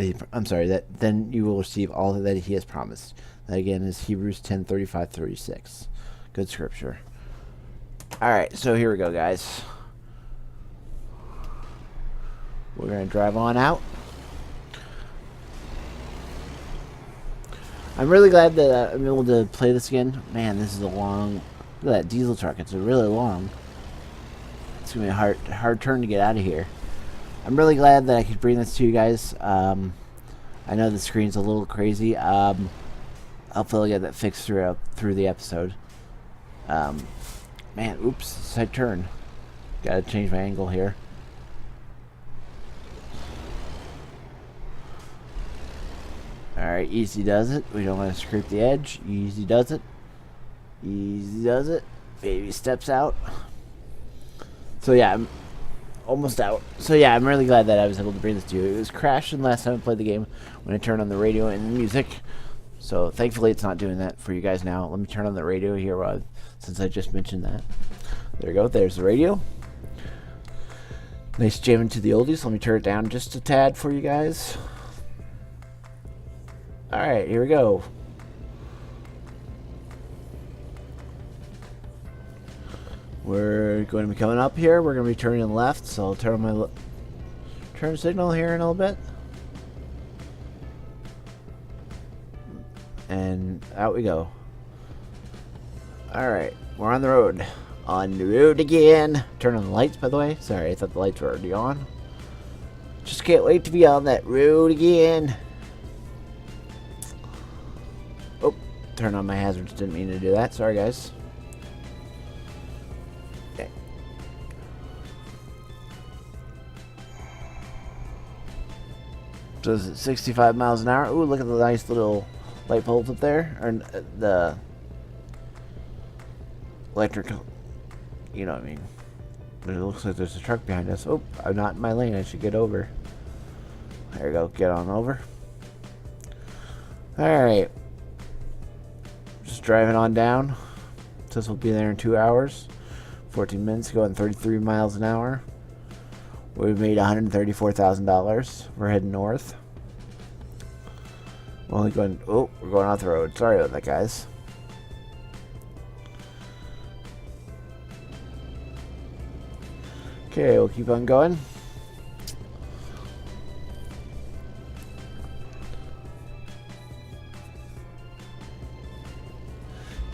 that then you will receive all that he has promised. That again is Hebrews 10:35-36. Good scripture. Alright, so here we go, guys. We're going to drive on out. I'm really glad that I'm able to play this again. Man, this is a long... Look at that diesel truck. It's really long. It's going to be a hard turn to get out of here. I'm really glad that I could bring this to you guys. I know the screen's a little crazy. Hopefully I'll get that fixed through the episode. Man, oops, side turn. Gotta change my angle here. Alright, easy does it. We don't want to scrape the edge. Easy does it. Easy does it. Baby steps out. So yeah, I'm almost out. So yeah, I'm really glad that I was able to bring this to you. It was crashing last time I played the game when I turned on the radio and the music. So thankfully it's not doing that for you guys now. Let me turn on the radio here since I just mentioned that. There we go. There's the radio. Nice jamming to the oldies. Let me turn it down just a tad for you guys. Alright, here we go. We're going to be coming up here. We're going to be turning left, so I'll turn on my turn signal here in a little bit. And out we go. Alright, we're on the road. On the road again. Turn on the lights, by the way. Sorry, I thought the lights were already on. Just can't wait to be on that road again. Oh, turn on my hazards. Didn't mean to do that. Sorry, guys. Okay. So is it 65 miles an hour? Ooh, look at the nice little light poles up there. Or the electric... You know what I mean. But it looks like there's a truck behind us. Oh, I'm not in my lane. I should get over. There we go. Get on over. Alright. Just driving on down. Says we'll be there in 2 hours. 14 minutes. Going 33 miles an hour. We've made $134,000. We're heading north. We're only going... Oh, we're going off the road. Sorry about that, guys. Okay, we'll keep on going.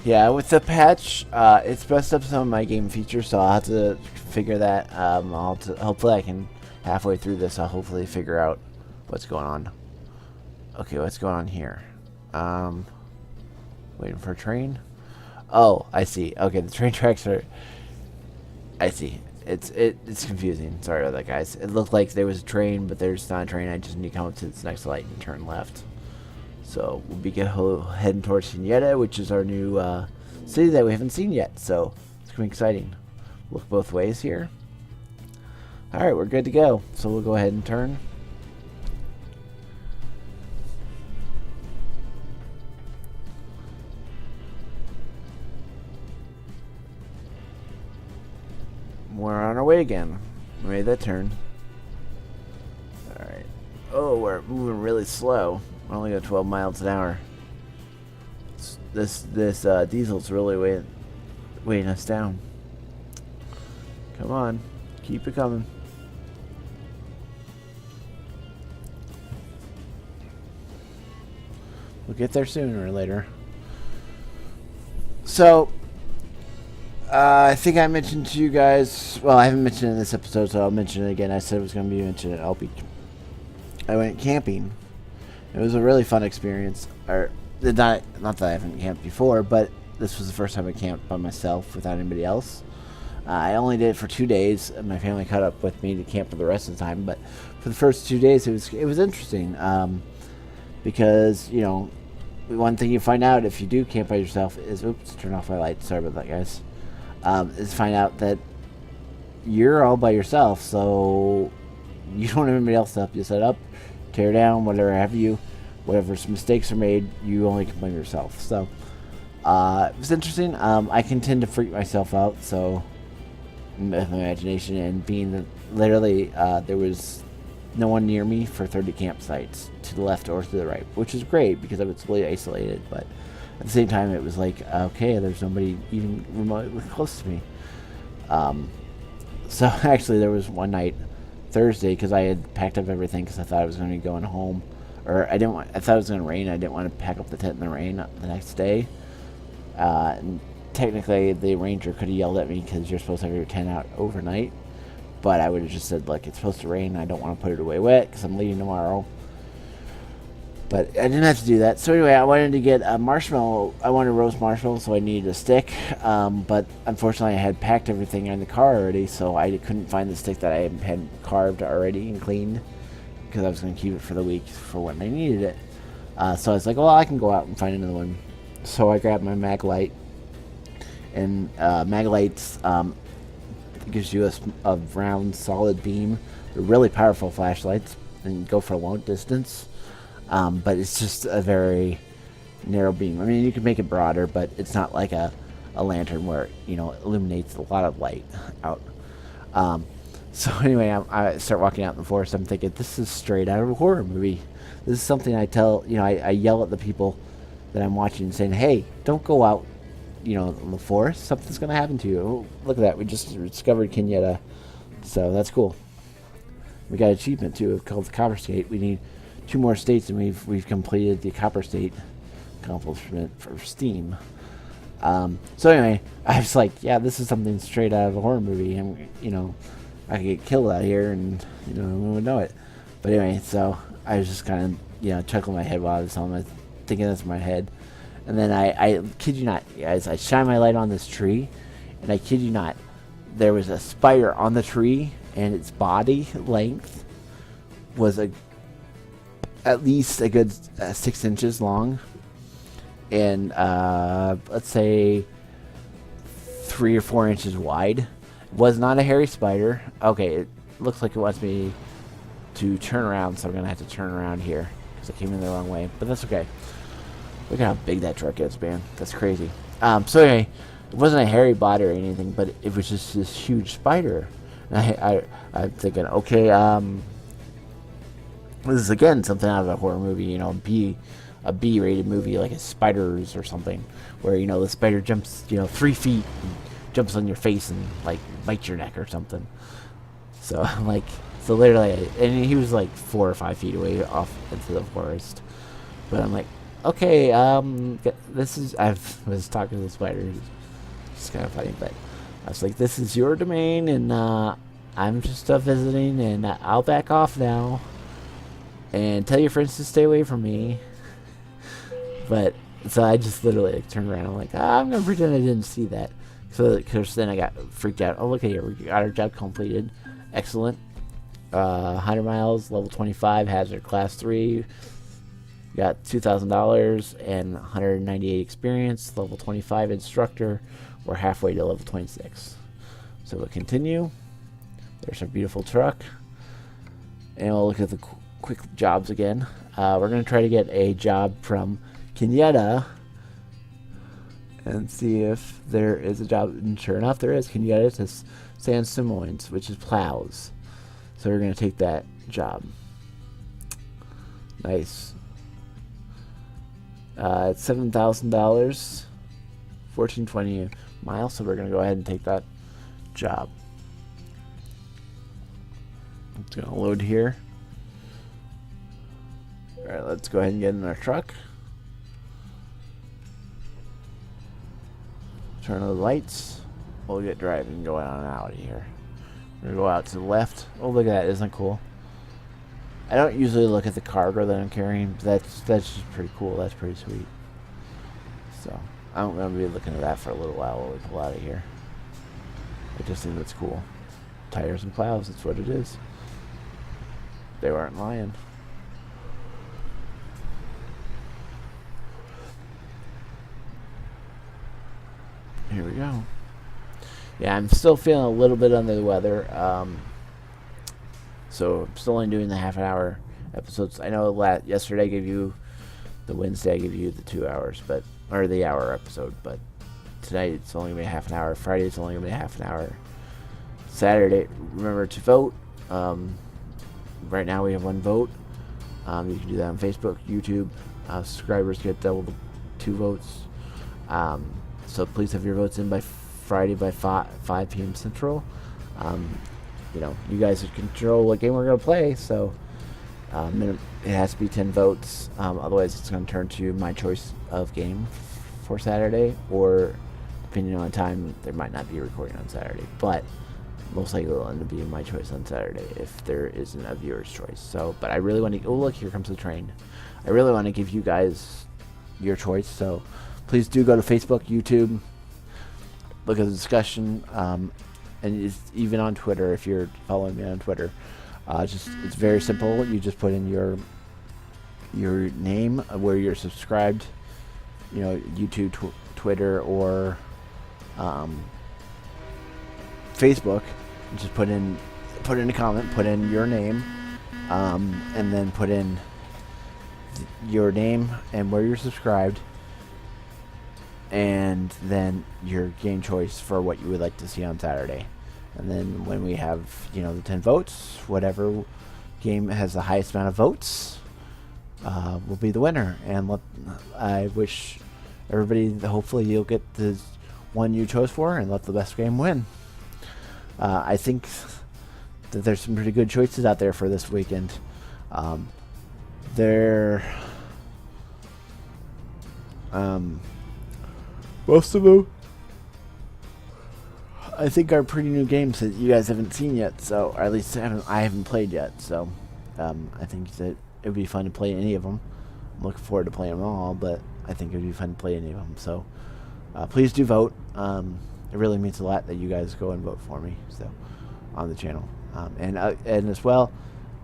Yeah, with the patch, it's messed up some of my game features, so I'll have to figure that. Hopefully I can, halfway through this, I'll hopefully figure out what's going on. Okay, what's going on here? Waiting for a train? Oh, I see. Okay, the train tracks are... I see. It's confusing. Sorry about that, guys. It looked like there was a train, but there's not a train. I just need to come up to this next light and turn left. So we'll be heading towards Sineta, which is our new city that we haven't seen yet. So it's gonna be exciting. Look both ways here. All right, we're good to go. So we'll go ahead and turn. We're on our way again. We made that turn. Alright. Oh, we're moving really slow. We're only at 12 miles an hour. This diesel's really weighing us down. Come on. Keep it coming. We'll get there sooner or later. So... I think I mentioned to you guys, well, I haven't mentioned it in this episode, so I'll mention it again. I said it was going to be mentioned. I went camping. It was a really fun experience. Or not that I haven't camped before, but this was the first time I camped by myself without anybody else. I only did it for 2 days. My family caught up with me to camp for the rest of the time, but for the first 2 days, it was interesting because one thing you find out if you do camp by yourself is, oops, turn off my light. Sorry about that, guys. Is find out that you're all by yourself, so you don't have anybody else to help you set up, tear down, whatever have you. Whatever mistakes are made, you only can blame yourself. So it was interesting. I can tend to freak myself out, so with my imagination and being that literally there was no one near me for 30 campsites to the left or to the right, which is great because I was really isolated. But at the same time, it was like, okay, there's nobody even remotely close to me. So actually, there was one night, Thursday, because I had packed up everything because I thought I was going to be going home, or I thought it was going to rain. I didn't want to pack up the tent in the rain the next day. And technically, the ranger could have yelled at me because you're supposed to have your tent out overnight. But I would have just said, like, it's supposed to rain. I don't want to put it away wet because I'm leaving tomorrow. But I didn't have to do that. So anyway, I wanted to get a marshmallow. I wanted roast marshmallow, so I needed a stick. But unfortunately, I had packed everything in the car already, so I couldn't find the stick that I had carved already and cleaned because I was going to keep it for the week for when I needed it. So I was like, well, I can go out and find another one. So I grabbed my Maglite. And Maglites gives you a round, solid beam. They're really powerful flashlights and go for a long distance. But it's just a very narrow beam. I mean, you can make it broader, but it's not like a lantern where it, illuminates a lot of light out. So anyway, I start walking out in the forest. I'm thinking, this is straight out of a horror movie. This is something I tell, I yell at the people that I'm watching saying, hey, don't go out, in the forest. Something's going to happen to you. Oh, look at that. We just discovered Kenyatta. So that's cool. We got an achievement, too, called the Copper State. We need 2 more states, and we've completed the Copper State accomplishment for Steam. So anyway, I was like, yeah, this is something straight out of a horror movie. I could get killed out here, and no one would know it. But anyway, so I was just kind of chuckling my head while I was telling my thinking this in my head, and then I kid you not, guys, I shine my light on this tree, and I kid you not, there was a spider on the tree, and its body length was at least a good 6 inches long, and let's say 3 or 4 inches wide. It was not a hairy spider. Okay, it looks like it wants me to turn around, so I'm gonna have to turn around here because I came in the wrong way, but that's okay. Look at how big that truck is, man. That's crazy. So anyway, it wasn't a hairy body or anything, but it was just this huge spider. And I'm thinking, okay, this is again something out of a horror movie, a B-rated movie like a Spiders or something, where the spider jumps 3 feet and jumps on your face and like bites your neck or something. So I'm like, so literally, and he was like 4 or 5 feet away off into the forest. But I'm like, okay, this is, I was talking to the spider. It's kind of funny, but I was like, this is your domain, and I'm just visiting, and I'll back off now. And tell your friends to stay away from me. But so I just literally turned around. I'm like, I'm gonna pretend I didn't see that. So because then I got freaked out. Oh, look at here, we got our job completed. Excellent. 100 miles, level 25, hazard class 3. Got $2,000 and 198 experience. Level 25 instructor. We're halfway to level 26. So we'll continue. There's our beautiful truck, and we'll look at the quick jobs again. We're going to try to get a job from Kenyatta and see if there is a job. And sure enough, there is. Kenyatta to San Simoens, which is plows. So we're going to take that job. Nice. It's $7,000, 1420 miles. So we're going to go ahead and take that job. It's going to load here. Alright, let's go ahead and get in our truck. Turn on the lights. We'll get driving going on out of here. We're going to go out to the left. Oh, look at that. Isn't that cool? I don't usually look at the cargo that I'm carrying, but that's just pretty cool. That's pretty sweet. So, I'm going to be looking at that for a little while while we pull out of here. I just think that's cool. Tires and plows, that's what it is. They weren't lying. Here we go. Yeah, I'm still feeling a little bit under the weather. So I'm still only doing the half-an-hour episodes. I know yesterday I gave you the Wednesday, I gave you the 2 hours, or the hour episode. But tonight it's only gonna be half an hour. Friday it's only gonna be half an hour. Saturday, remember to vote. right now we have 1 vote. You can do that on Facebook, YouTube. Subscribers get double 2 votes. So please have your votes in by Friday by 5 p.m. Central. You guys control what game we're going to play, so it has to be 10 votes. Otherwise, it's going to turn to my choice of game for Saturday, or depending on the time, there might not be a recording on Saturday, but most likely it'll end up being my choice on Saturday if there isn't a viewer's choice. So, but I really want to. Oh, look, here comes the train. I really want to give you guys your choice. So, please do go to Facebook, YouTube, look at the discussion, and it's even on Twitter if you're following me on Twitter. It's very simple. You just put in your name, where you're subscribed. YouTube, Twitter, or Facebook. You just put in a comment, put in your name, and then put in your name and where you're subscribed, and then your game choice for what you would like to see on Saturday. And then when we have the 10 votes, whatever game has the highest amount of votes will be the winner. And I wish everybody, hopefully you'll get the one you chose for and let the best game win. I think that there's some pretty good choices out there for this weekend. Most of them, I think, are pretty new games that you guys haven't seen yet. So, or at least I haven't played yet. So, I think that it would be fun to play any of them. I'm looking forward to playing them all, but I think it would be fun to play any of them. So, please do vote. It really means a lot that you guys go and vote for me. So, on the channel, and as well,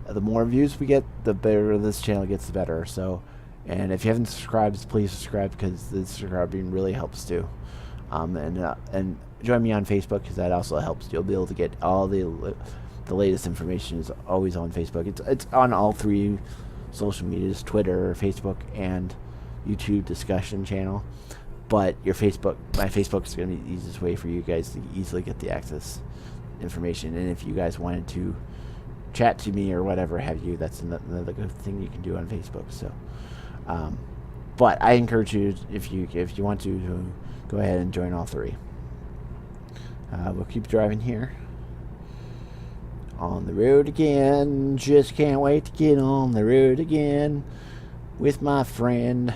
the more views we get, the better this channel gets, the better. So, and if you haven't subscribed, please subscribe, because the subscribing really helps too. And join me on Facebook, because that also helps. You'll be able to get all the latest information is always on Facebook. It's on all 3 social medias: Twitter, Facebook, and YouTube discussion channel. But my Facebook is going to be the easiest way for you guys to easily get the access information. And if you guys wanted to chat to me or whatever have you, that's another good thing you can do on Facebook. So, but I encourage you, if you want to go ahead and join all 3. We'll keep driving here. On the road again. Just can't wait to get on the road again with my friend.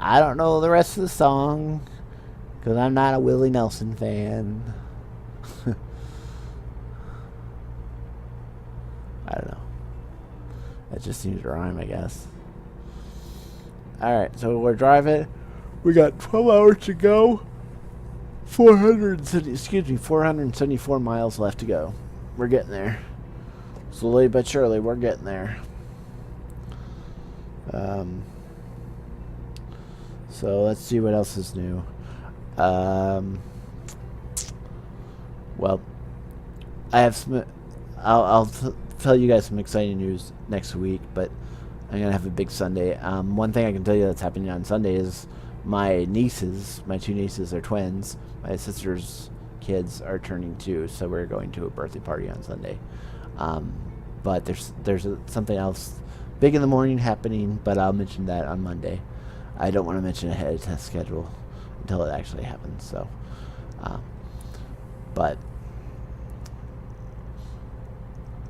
I don't know the rest of the song, because I'm not a Willie Nelson fan. I don't know. That just seems to rhyme, I guess. Alright, so we're driving. We got 12 hours to go. 474 miles left to go. We're getting there. Slowly but surely, we're getting there. So let's see what else is new. Well, I have some. I'll tell you guys some exciting news next week, but I'm gonna have a big Sunday. One thing I can tell you that's happening on Sunday is my 2 nieces are twins. My sister's kids are turning 2, so we're going to a birthday party on Sunday. But there's something else big in the morning happening, but I'll mention that on Monday. I don't want to mention ahead of test schedule until it actually happens. So, but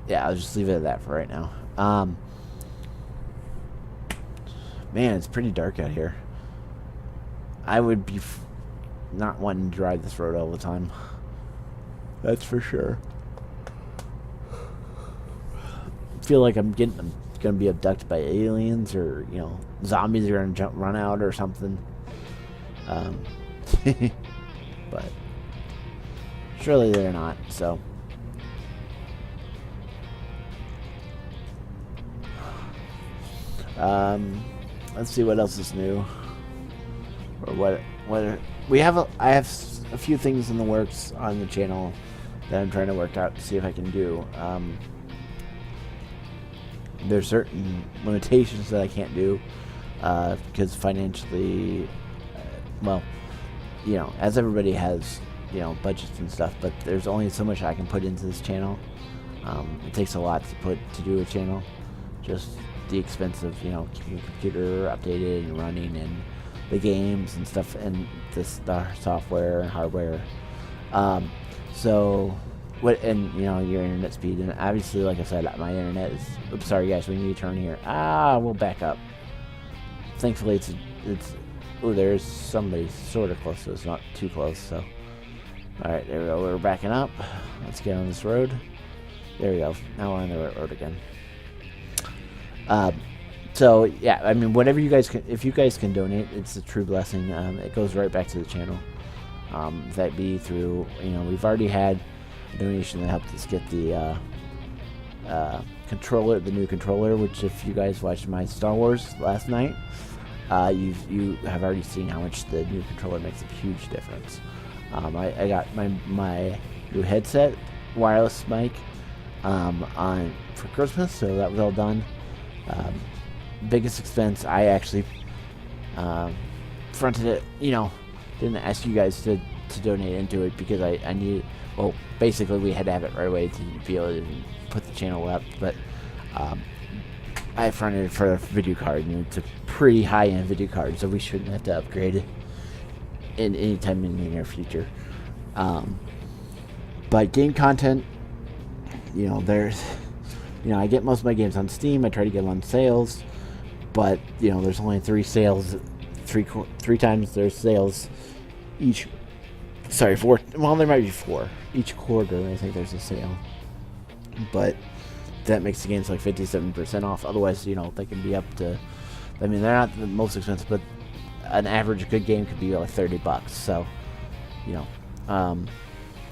yeah, I'll just leave it at that for right now. Man, it's pretty dark out here. I would be not wanting to drive this road all the time. That's for sure. I feel like I'm gonna be abducted by aliens, or zombies are gonna run out or something. But surely they're not. So. Let's see what else is new, or what we have. I have a few things in the works on the channel that I'm trying to work out to see if I can do. There's certain limitations that I can't do because financially, well, as everybody has, budgets and stuff, but there's only so much I can put into this channel. It takes a lot to do a channel. Just the expense of keeping your computer updated and running, and the games and stuff, and the software and hardware. So what, and your internet speed, and obviously, like I said, my internet is. Oops, sorry guys, we need to turn here. We'll back up. Thankfully, it's. Oh, there's somebody sort of close to us, not too close. So, all right, there we go. We're backing up. Let's get on this road. There we go. Now we're on the right road again. So yeah, I mean, whatever you guys can, if you guys can donate, it's a true blessing. It goes right back to the channel. That be through, we've already had a donation that helped us get the controller, the new controller, which if you guys watched my Star Wars last night, you have already seen how much the new controller makes a huge difference. I got my new headset, wireless mic, on for Christmas, so that was all done. Biggest expense, I actually fronted it, didn't ask you guys to donate into it because I needed, well, basically we had to have it right away to be able to put the channel up, but I fronted it for a video card, and it's a pretty high-end video card, so we shouldn't have to upgrade it in any time in the near future. But game content, there's, I get most of my games on Steam. I try to get them on sales, but there's only 3 sales, three times there's sales each. Sorry, 4. Well, there might be 4 each quarter. I think there's a sale, but that makes the games like 57% off. Otherwise, they can be up to. I mean, they're not the most expensive, but an average good game could be like $30. So,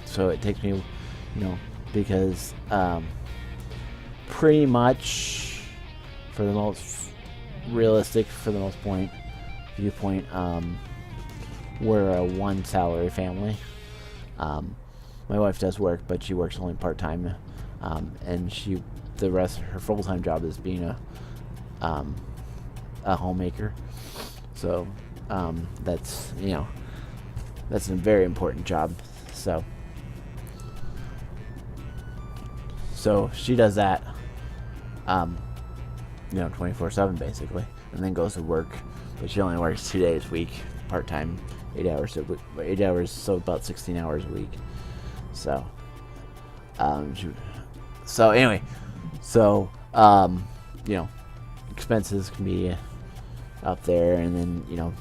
so it takes me, because pretty much for the most realistic, for the most viewpoint, we're a 1 salary family. My wife does work, but she works only part-time, and her full-time job is being a homemaker. So that's that's a very important job. So she does that 24/7 basically, and then goes to work, but she only works 2 days a week, part-time, 8 hours a week, 8 hours, so about 16 hours a week. So expenses can be up there, and then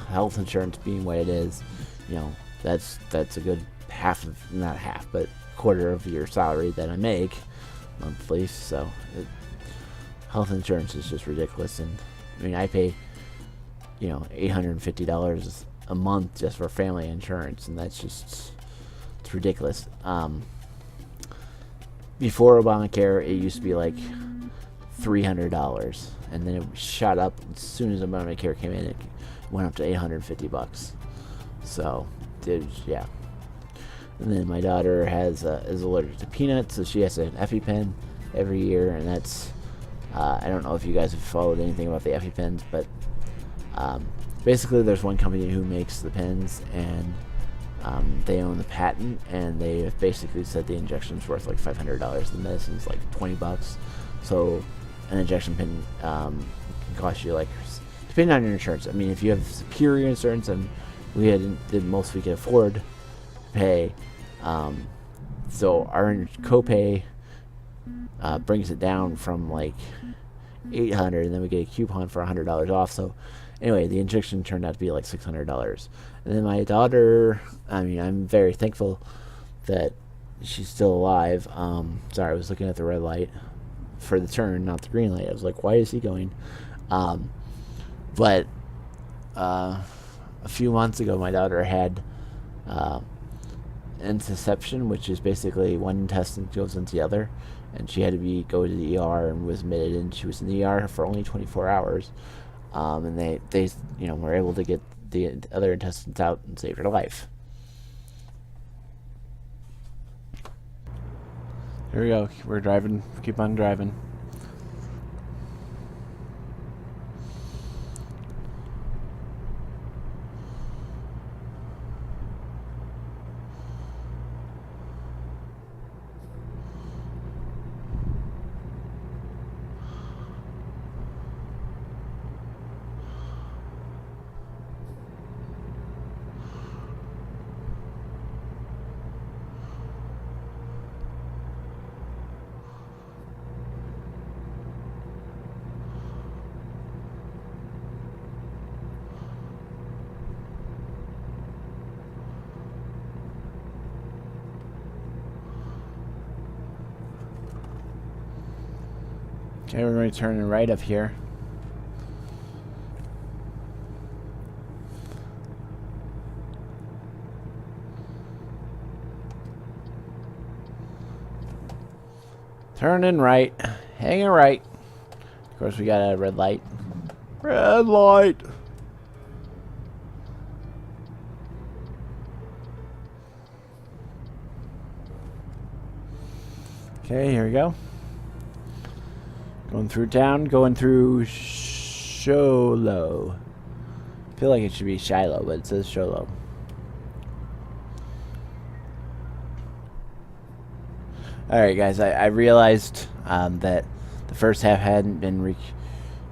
health insurance being what it is, that's a good half of, not half, but quarter of your salary that I make monthly. So health insurance is just ridiculous, and I mean, I pay $850 a month just for family insurance, and it's ridiculous. Before Obamacare, it used to be like $300, and then it shot up as soon as Obamacare came in. It went up to $850. So, yeah. And then my daughter is allergic to peanuts, so she has an EpiPen every year, and that's I don't know if you guys have followed anything about the EpiPens, but basically there's one company who makes the pens, and they own the patent, and they have basically said the injection's worth like $500. The medicine's like $20. So an injection pen can cost you, like, depending on your insurance. I mean, if you have superior insurance, and we had the most we could afford to pay, so our copay brings it down from like $800, and then we get a coupon for $100 off. So anyway, the injection turned out to be like $600. And then my daughter, I mean, I'm very thankful that she's still alive. Sorry, I was looking at the red light for the turn, not the green light. I was like, why is he going? But a few months ago, my daughter had intussusception, which is basically one intestine goes into the other, and she had to go to the ER and was admitted, and she was in the ER for only 24 hours. And they were able to get the other intestines out and save her life. Here we go. We're driving. Keep on driving. Okay, we're going to turn right up here. Turning right. Hanging right. Of course, we got a red light. Red light. Okay, here we go. Going through town, going through Sholo. I feel like it should be Shiloh, but it says Sholo. Alright guys, I realized that the first half hadn't been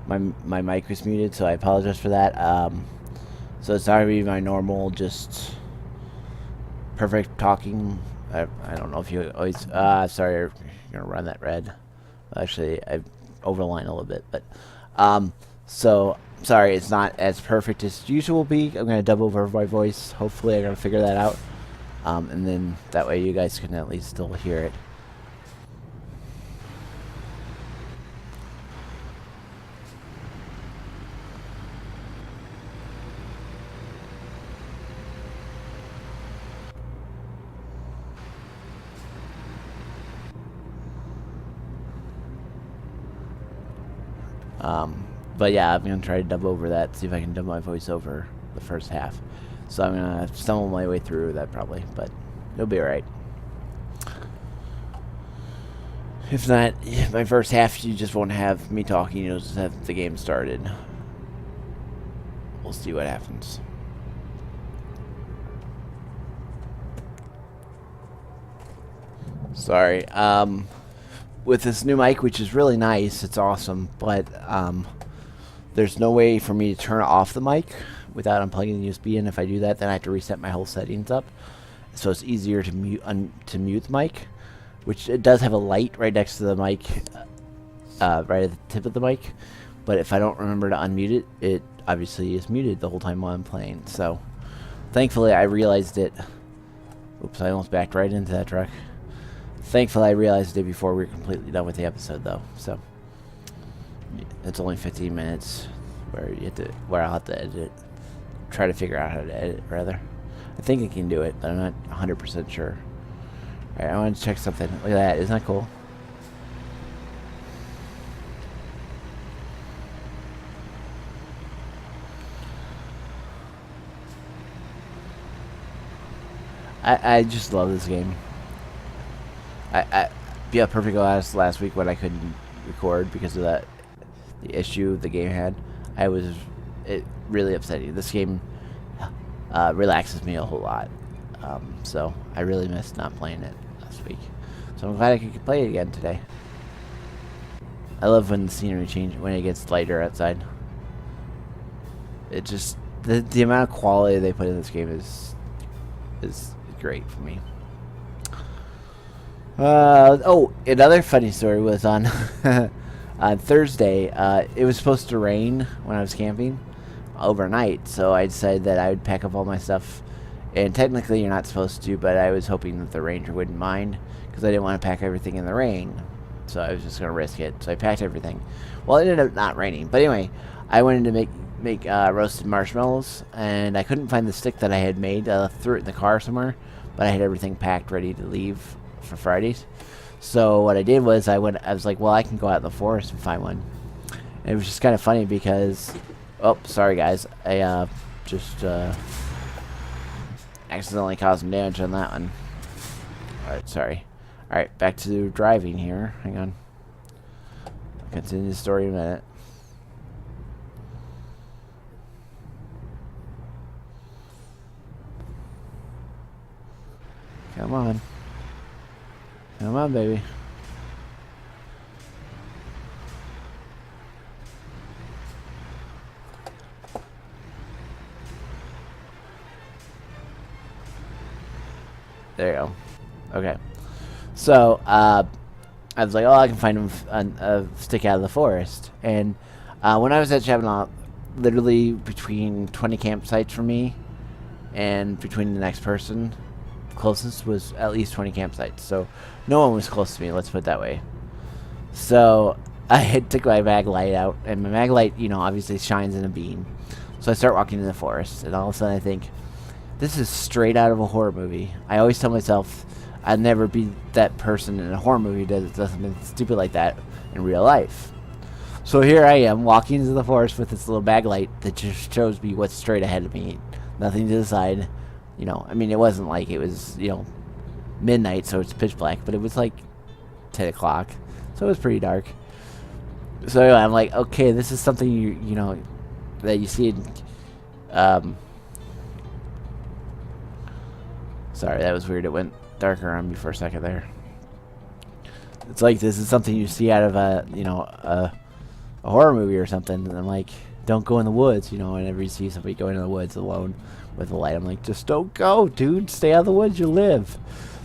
my mic was muted, so I apologize for that. So it's not going to be my normal, just perfect talking. I don't know if you always... sorry, you're going to run that red. Actually, I overline a little bit, but... so, sorry, it's not as perfect as usual be. I'm going to dub over my voice. Hopefully I'm going to figure that out. And then that way you guys can at least still hear it. But yeah, I'm going to try to dub over that, see if I can dub my voice over the first half. So I'm going to stumble my way through that probably, but it'll be alright. If not, my first half, you just won't have me talking, you'll just have the game started. We'll see what happens. Sorry. With this new mic, which is really nice, it's awesome, but there's no way for me to turn off the mic without unplugging the USB in. If I do that, then I have to reset my whole settings up. So it's easier to mute the mic, which it does have a light right next to the mic, right at the tip of the mic. But if I don't remember to unmute it, it obviously is muted the whole time while I'm playing. So thankfully I realized it. Oops, I almost backed right into that truck. Thankfully I realized it before we were completely done with the episode though. So it's only 15 minutes where I'll have to edit it. Try to figure out how to edit, rather. I think I can do it, but I'm not 100% sure. Alright, I want to check something. Look at that. Isn't that cool? I just love this game. Yeah, perfectly honest, last week when I couldn't record because of the issue the game had, it really upsetting. This game relaxes me a whole lot, so I really missed not playing it last week. So I'm glad I could play it again today. I love when the scenery changes, when it gets lighter outside. It just the amount of quality they put in this game is great for me. Oh, another funny story was on on Thursday. It was supposed to rain when I was camping overnight, so I decided that I would pack up all my stuff. And technically you're not supposed to, but I was hoping that the ranger wouldn't mind, because I didn't want to pack everything in the rain. So I was just going to risk it. So I packed everything. Well, it ended up not raining. But anyway, I wanted to make roasted marshmallows, and I couldn't find the stick that I had made. I threw it in the car somewhere, but I had everything packed ready to leave for Fridays. So what I did was I was like, well, I can go out in the forest and find one. And it was just kind of funny because, oh, sorry guys, I just accidentally caused some damage on that one. Alright, sorry. Alright, back to driving here. Hang on. I'll continue the story in a minute. Come on. Come on, baby. There you go. Okay. So, I was like, oh, I can find a stick out of the forest. And when I was at Chaminade, literally between 20 campsites for me and between the next person closest was at least 20 campsites. So no one was close to me, let's put it that way. So I took my mag light out, and my mag light, obviously shines in a beam. So I start walking in the forest, and all of a sudden I think, this is straight out of a horror movie. I always tell myself I'd never be that person in a horror movie that does something stupid like that in real life. So here I am walking into the forest with this little bag light that just shows me what's straight ahead of me. Nothing to the side. It wasn't like it was, midnight, so it's pitch black, but it was like 10 o'clock. So it was pretty dark. So anyway, I'm like, okay, this is something that you see in, sorry, that was weird. It went darker on me for a second there. It's like this is something you see out of a horror movie or something. And I'm like, don't go in the woods. Whenever you see somebody going in the woods alone with a light, I'm like, just don't go, dude. Stay out of the woods. You live.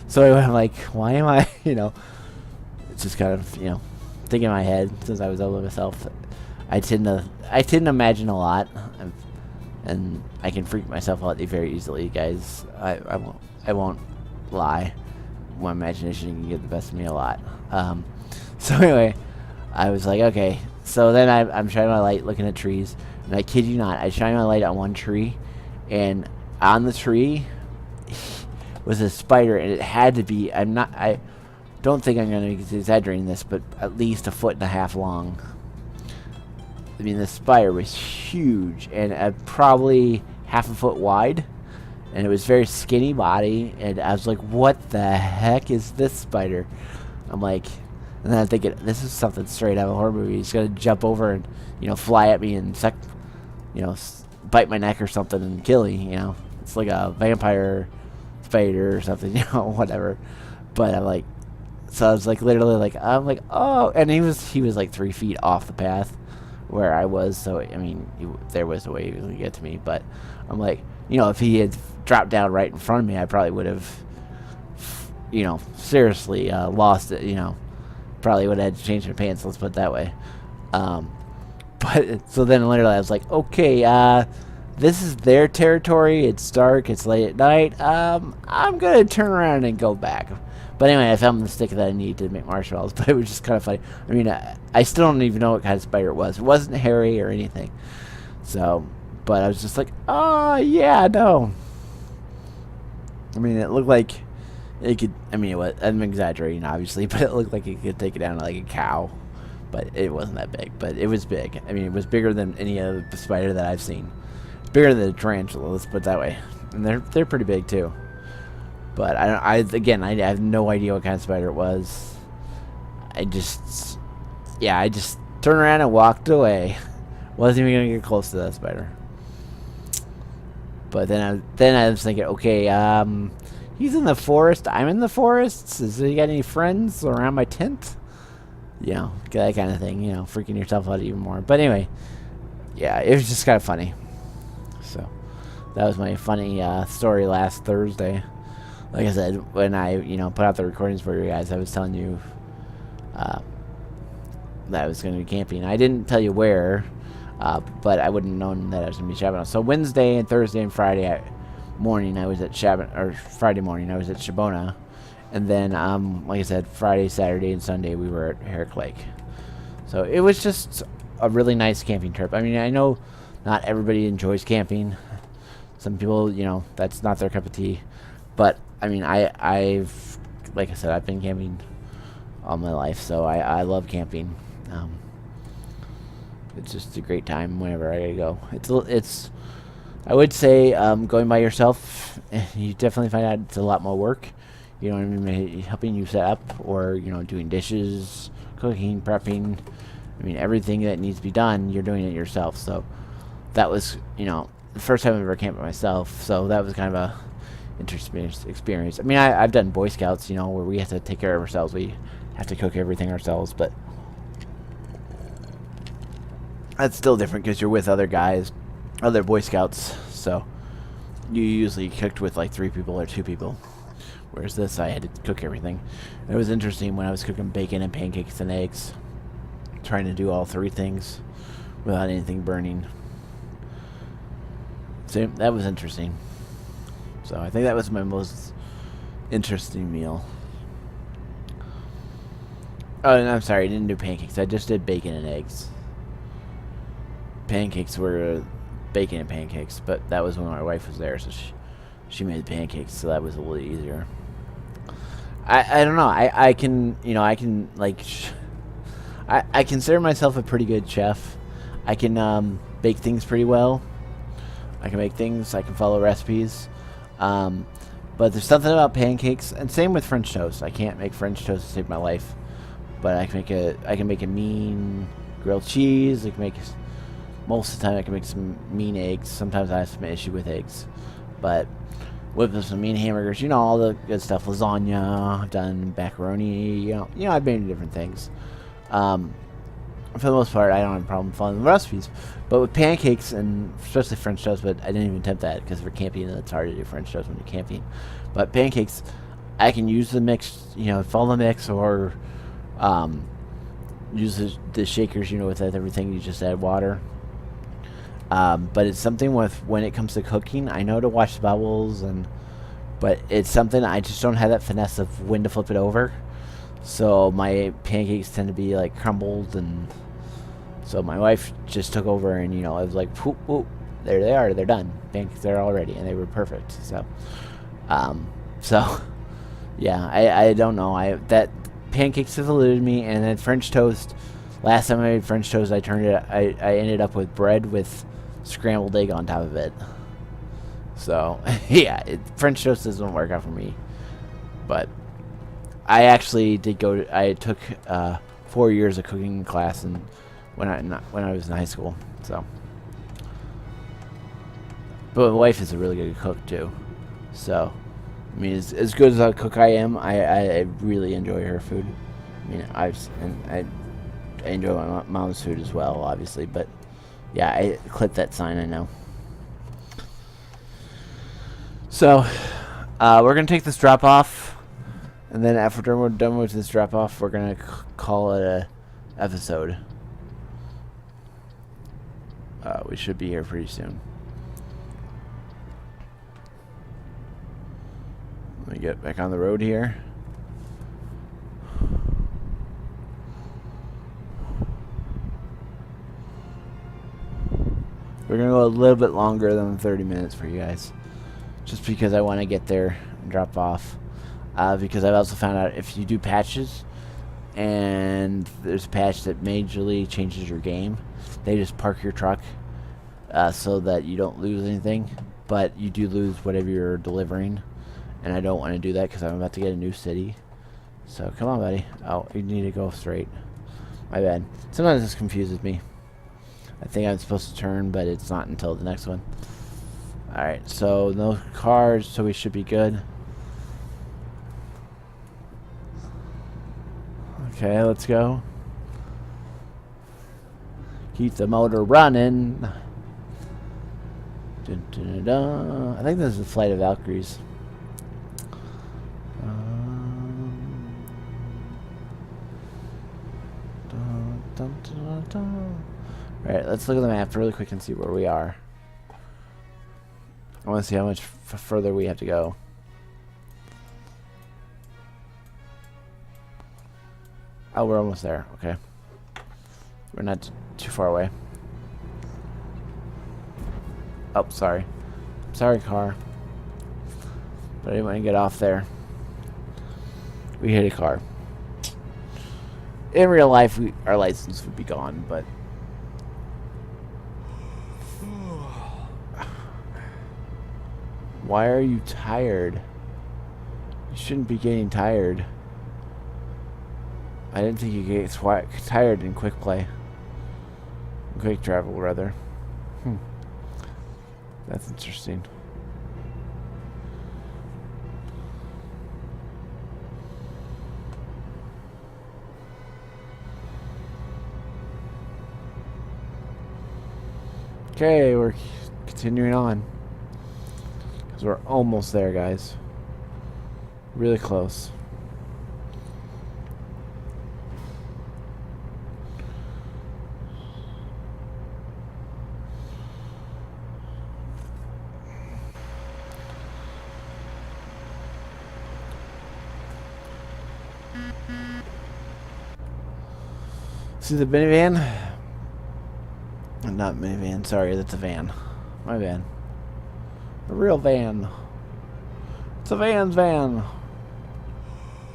So anyway, I'm like, why am I? It's just kind of thinking in my head since I was over myself. I tend to imagine a lot, and I can freak myself out very easily, guys. I won't lie. My imagination can get the best of me a lot. So anyway, I was like, okay. So then I'm shining my light, looking at trees, and I kid you not, I shine my light on one tree, and on the tree was a spider, and it had to be. I don't think I'm going to be exaggerating this, but at least 1.5 feet long. I mean, the spider was huge, and probably 1/2 foot wide. And it was very skinny body, and I was like, what the heck is this spider? I'm like, and then I'm thinking, this is something straight out of a horror movie. He's going to jump over and, fly at me and bite my neck or something and kill me, It's like a vampire spider or something, whatever. But I'm like, so I was like, literally like, I'm like, oh, and he was like 3 feet off the path where I was, so, there was a way he was going to get to me, but I'm like, if he had dropped down right in front of me, I probably would have, seriously lost it, probably would have had to change my pants, let's put it that way. But, so then literally I was like, okay, this is their territory, it's dark, it's late at night, I'm gonna turn around and go back. But anyway, I found the stick that I need to make marshmallows, but it was just kind of funny. I still don't even know what kind of spider it was. It wasn't hairy or anything. So, but I was just like, oh, yeah, no. It looked like it could, I'm exaggerating, obviously, but it looked like it could take it down like a cow. But it wasn't that big, but it was big. It was bigger than any other spider that I've seen. Bigger than a tarantula, let's put it that way. And they're pretty big, too. But I have no idea what kind of spider it was. I just turned around and walked away. Wasn't even gonna get close to that spider. But then I was thinking, okay, he's in the forest. I'm in the forest. Has he got any friends around my tent? That kind of thing. Freaking yourself out even more. But anyway, yeah, it was just kind of funny. So that was my funny story last Thursday. Like I said, when I, put out the recordings for you guys, I was telling you that I was going to be camping. I didn't tell you where, but I wouldn't have known that I was going to be Shabona. So Wednesday and Thursday and Friday morning, I was at Friday morning, I was at Shabona. And then, like I said, Friday, Saturday, and Sunday, we were at Herrick Lake. So it was just a really nice camping trip. I know not everybody enjoys camping. Some people, that's not their cup of tea. But I've like I said, I've been camping all my life, so I love camping. It's just a great time whenever I go. It's I would say going by yourself, you definitely find out it's a lot more work. Helping you set up, or doing dishes, cooking, prepping. Everything that needs to be done, you're doing it yourself. So that was the first time I've ever camped by myself. So that was kind of a interesting experience. I've done Boy Scouts, where we have to take care of ourselves. We have to cook everything ourselves, but that's still different because you're with other guys, other Boy Scouts. So you usually cooked with like 3 people or 2 people. Whereas this, I had to cook everything. It was interesting when I was cooking bacon and pancakes and eggs, trying to do all 3 things without anything burning. So that was interesting. So I think that was my most interesting meal. Oh, no, I'm sorry, I didn't do pancakes. I just did bacon and eggs. Pancakes were bacon and pancakes, but that was when my wife was there, so she made the pancakes, so that was a little easier. I don't know. I can, you know, I can, like, I consider myself a pretty good chef. I can bake things pretty well. I can make things. I can follow recipes. But there's something about pancakes, and same with French toast. I can't make French toast to save my life, but I can make a mean grilled cheese. I can make most of the time I can make some mean eggs. Sometimes I have some issue with eggs, but whip up some mean hamburgers. You know, all the good stuff. Lasagna. I've done macaroni. You know, I've made different things. For the most part, I don't have a problem following the recipes. But with pancakes, and especially French toast, but I didn't even attempt that because we're camping and it's hard to do French toast when you're camping. But pancakes, I can use the mix, you know, follow the mix, or use the shakers, you know, with everything. You just add water. But it's something with when it comes to cooking, I know to watch the bubbles, but it's something I just don't have that finesse of when to flip it over. So my pancakes tend to be like crumbled, and so my wife just took over, and you know, I was like, poop, poop, there they are, they're done. Pancakes are all ready, and they were perfect. So, yeah, I don't know. That pancakes have eluded me, and then French toast. Last time I made French toast, I ended up with bread with scrambled egg on top of it. So yeah, French toast doesn't work out for me, but I actually did go to, I took 4 years of cooking class and when I was in high school. So, but my wife is a really good cook too. So, I mean, as good as a cook I am, I really enjoy her food. I mean, I enjoy my mom's food as well, obviously. But yeah, I clipped that sign. I know. So, we're gonna take this drop off. And then after we're done with this drop off, we're gonna call it a episode. We should be here pretty soon. Let me get back on the road here. We're gonna go a little bit longer than 30 minutes for you guys, just because I want to get there and drop off. Because I've also found out if you do patches, and there's a patch that majorly changes your game, they just park your truck so that you don't lose anything, but you do lose whatever you're delivering, and I don't want to do that because I'm about to get a new city. So come on, buddy. Oh, you need to go straight. My bad. Sometimes this confuses me. I think I'm supposed to turn, but it's not until the next one. Alright, so no cars, so we should be good. Okay, let's go. Keep the motor running. Dun, dun, dun, dun. I think this is the Flight of Valkyries. Dun, dun, dun, dun. Alright, let's look at the map really quick and see where we are. I want to see how much further we have to go. Oh, we're almost there. Okay. We're not too far away. Oh, sorry. Sorry, car. But I didn't want to get off there. We hit a car. In real life, our license would be gone, but... Why are you tired? You shouldn't be getting tired. I didn't think you get tired in quick play. Quick travel, rather. That's interesting. Okay, we're continuing on. Because we're almost there, guys. Really close. See the minivan? Not minivan, sorry, that's a van. My van. A real van. It's a van's van.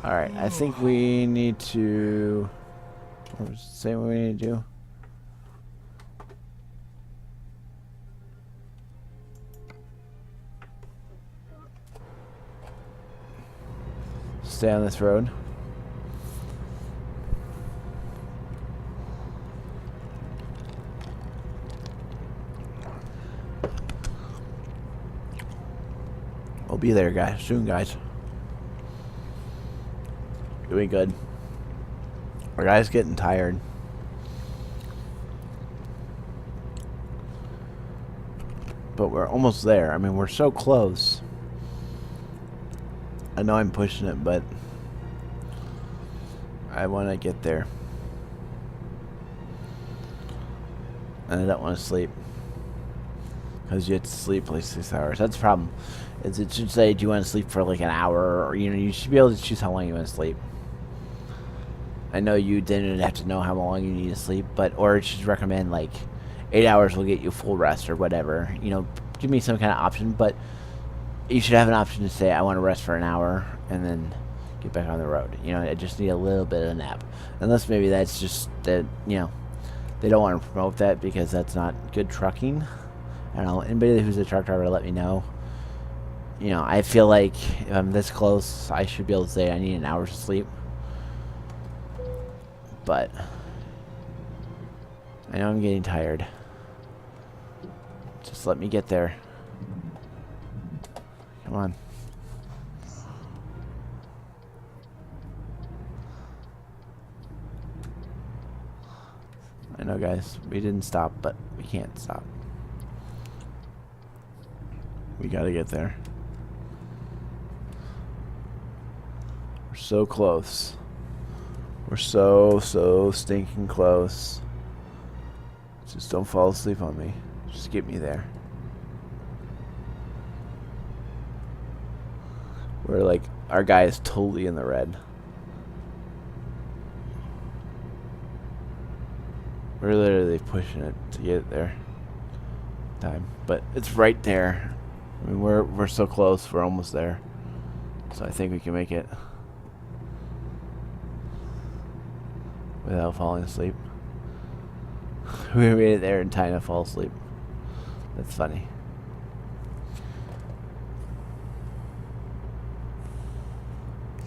Alright, I think we need to... What was it saying what we need to do? Stay on this road. We'll be there, guys. Soon, guys. Doing good. Our guy's getting tired. But we're almost there. I mean, we're so close. I know I'm pushing it, but I want to get there. And I don't want to sleep. Because you have to sleep like 6 hours. That's the problem. Is it should say, do you want to sleep for like an hour? Or, you know, you should be able to choose how long you want to sleep. I know you didn't have to know how long you need to sleep, but, or it should recommend like 8 hours will get you full rest or whatever. You know, give me some kind of option, but you should have an option to say, I want to rest for an hour and then get back on the road. You know, I just need a little bit of a nap. Unless maybe that's just that, you know, they don't want to promote that because that's not good trucking. I don't know. Anybody who's a truck driver, let me know. You know, I feel like if I'm this close, I should be able to say I need an hour's sleep. But I know I'm getting tired. Just let me get there. Come on. I know, guys, we didn't stop, but we can't stop. We gotta get there. We're so close. We're so stinking close. Just don't fall asleep on me. Just get me there. We're like, our guy is totally in the red. We're literally pushing it to get it there. Time, but it's right there. I mean, we're so close. We're almost there. So I think we can make it without falling asleep. We made it there in time to fall asleep. That's funny.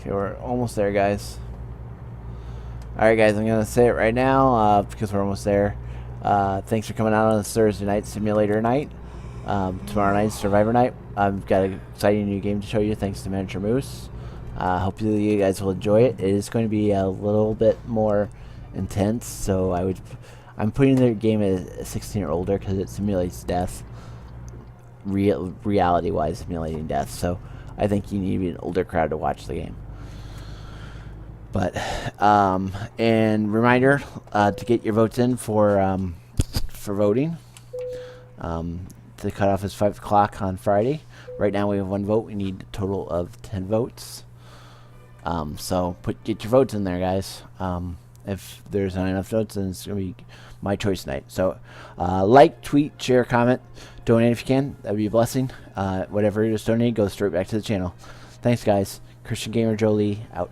Okay, we're almost there, guys. Alright, guys, I'm going to say it right now because we're almost there. Thanks for coming out on this Thursday night simulator night. Tomorrow night's Survivor night. I've got an exciting new game to show you thanks to Miniature Moose. Hopefully you guys will enjoy it. It is going to be a little bit more intense, so I'm putting the game at 16 or older because it simulates death, reality-wise simulating death. So I think you need to be an older crowd to watch the game. But and reminder to get your votes in for voting. The cutoff is 5 o'clock on Friday. Right now we have 1 vote. We need a total of 10 votes. So get your votes in there, guys. If there's not enough votes, then it's gonna be my choice night. So like, tweet, share, comment, donate if you can. That'd be a blessing. Whatever you just donate goes straight back to the channel. Thanks, guys. Christian Gamer Joe Lee out.